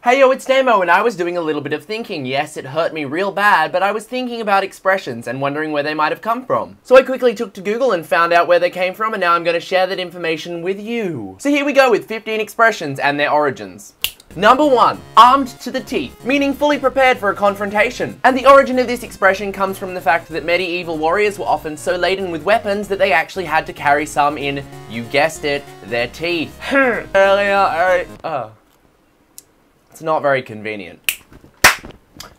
Hey yo, it's Nemo, and I was doing a little bit of thinking. Yes, it hurt me real bad, but I was thinking about expressions and wondering where they might have come from. So I quickly took to Google and found out where they came from, and now I'm going to share that information with you. So here we go with 15 expressions and their origins. Number 1. Armed to the teeth, meaning fully prepared for a confrontation. And the origin of this expression comes from the fact that medieval warriors were often so laden with weapons that they actually had to carry some in, you guessed it, their teeth. It's not very convenient.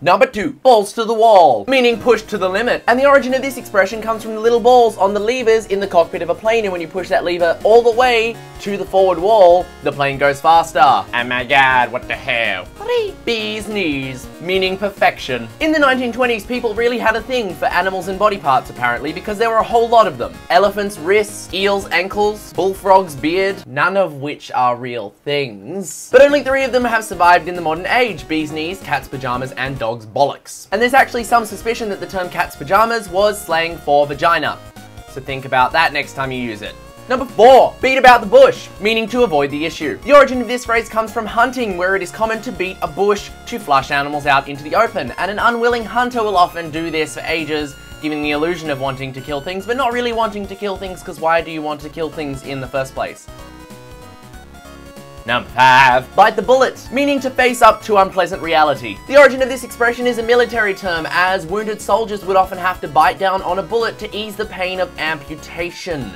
Number 2. Balls to the wall, meaning pushed to the limit. And the origin of this expression comes from the little balls on the levers in the cockpit of a plane, and when you push that lever all the way to the forward wall, the plane goes faster. Oh my god, what the hell? Bee's knees, meaning perfection. In the 1920s, people really had a thing for animals and body parts apparently, because there were a whole lot of them. Elephants' wrists, eels' ankles, bullfrogs' beard, none of which are real things. But only 3 of them have survived in the modern age: bee's knees, cat's pajamas, and dog's bollocks. And there's actually some suspicion that the term cat's pajamas was slang for vagina. So think about that next time you use it. Number 4. Beat about the bush, meaning to avoid the issue. The origin of this phrase comes from hunting, where it is common to beat a bush to flush animals out into the open, and an unwilling hunter will often do this for ages, giving the illusion of wanting to kill things, but not really wanting to kill things, because why do you want to kill things in the first place? Number 5. Bite the bullet, meaning to face up to unpleasant reality. The origin of this expression is a military term, as wounded soldiers would often have to bite down on a bullet to ease the pain of amputation.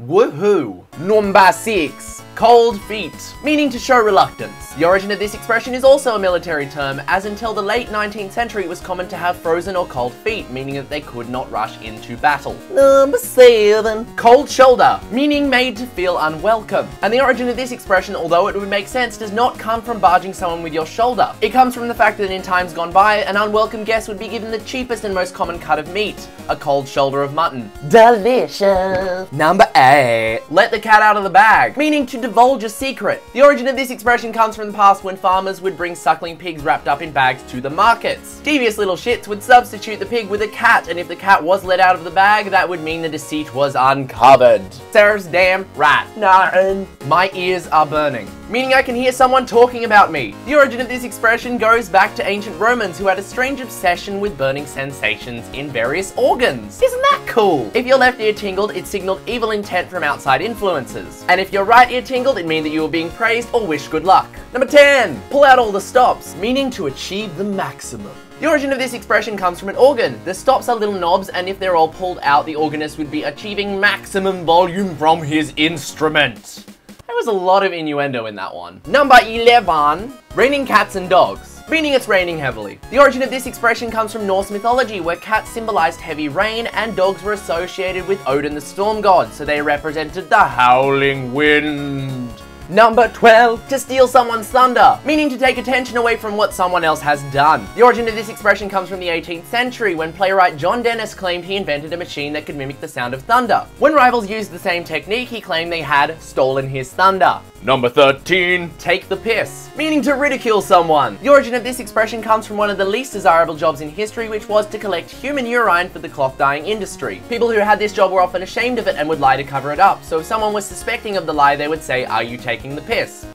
Woohoo! Number 6. Cold feet, meaning to show reluctance. The origin of this expression is also a military term, as until the late 19th century it was common to have frozen or cold feet, meaning that they could not rush into battle. Number 7. Cold shoulder, meaning made to feel unwelcome. And the origin of this expression, although it would make sense, does not come from barging someone with your shoulder. It comes from the fact that in times gone by, an unwelcome guest would be given the cheapest and most common cut of meat, a cold shoulder of mutton. Delicious! Number 8. Let the cat out of the bag, meaning to divulge a secret. The origin of this expression comes from the past, when farmers would bring suckling pigs wrapped up in bags to the markets. Devious little shits would substitute the pig with a cat, and if the cat was let out of the bag, that would mean the deceit was uncovered. Sarah's damn right. No. My ears are burning, meaning I can hear someone talking about me. The origin of this expression goes back to ancient Romans, who had a strange obsession with burning sensations in various organs. Isn't that cool? If your left ear tingled, it signaled evil intent from outside influences. And if your right ear tingled, it meant that you were being praised or wished good luck. Number 10. Pull out all the stops, meaning to achieve the maximum. The origin of this expression comes from an organ. The stops are little knobs, and if they're all pulled out, the organist would be achieving maximum volume from his instrument. There was a lot of innuendo in that one. Number 11. Raining cats and dogs, meaning it's raining heavily. The origin of this expression comes from Norse mythology, where cats symbolized heavy rain and dogs were associated with Odin the storm god, so they represented the howling wind. Number 12. To steal someone's thunder, meaning to take attention away from what someone else has done. The origin of this expression comes from the 18th century, when playwright John Dennis claimed he invented a machine that could mimic the sound of thunder. When rivals used the same technique, he claimed they had stolen his thunder. Number 13. Take the piss, meaning to ridicule someone. The origin of this expression comes from one of the least desirable jobs in history, which was to collect human urine for the cloth dyeing industry. People who had this job were often ashamed of it and would lie to cover it up, so if someone was suspecting of the lie, they would say, "Are you taking the piss?"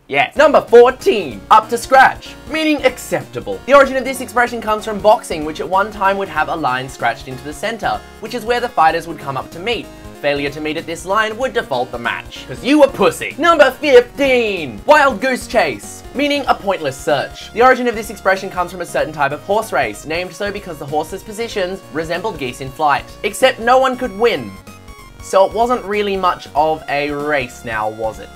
Yes. Number 14. Up to scratch, meaning acceptable. The origin of this expression comes from boxing, which at one time would have a line scratched into the center, which is where the fighters would come up to meet. Failure to meet at this line would default the match, because you were pussy. Number 15. Wild goose chase, meaning a pointless search. The origin of this expression comes from a certain type of horse race, named so because the horses' positions resembled geese in flight. Except no one could win. So it wasn't really much of a race now, was it?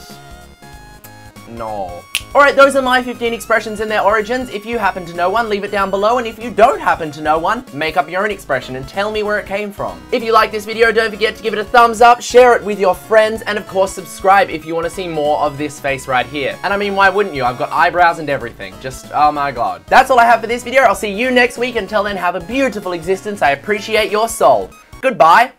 No. Alright, those are my 15 expressions and their origins. If you happen to know one, leave it down below, and if you don't happen to know one, make up your own expression and tell me where it came from. If you like this video, don't forget to give it a thumbs up, share it with your friends, and of course subscribe if you want to see more of this face right here. And I mean, why wouldn't you? I've got eyebrows and everything. Just, oh my god. That's all I have for this video. I'll see you next week. Until then, have a beautiful existence. I appreciate your soul. Goodbye.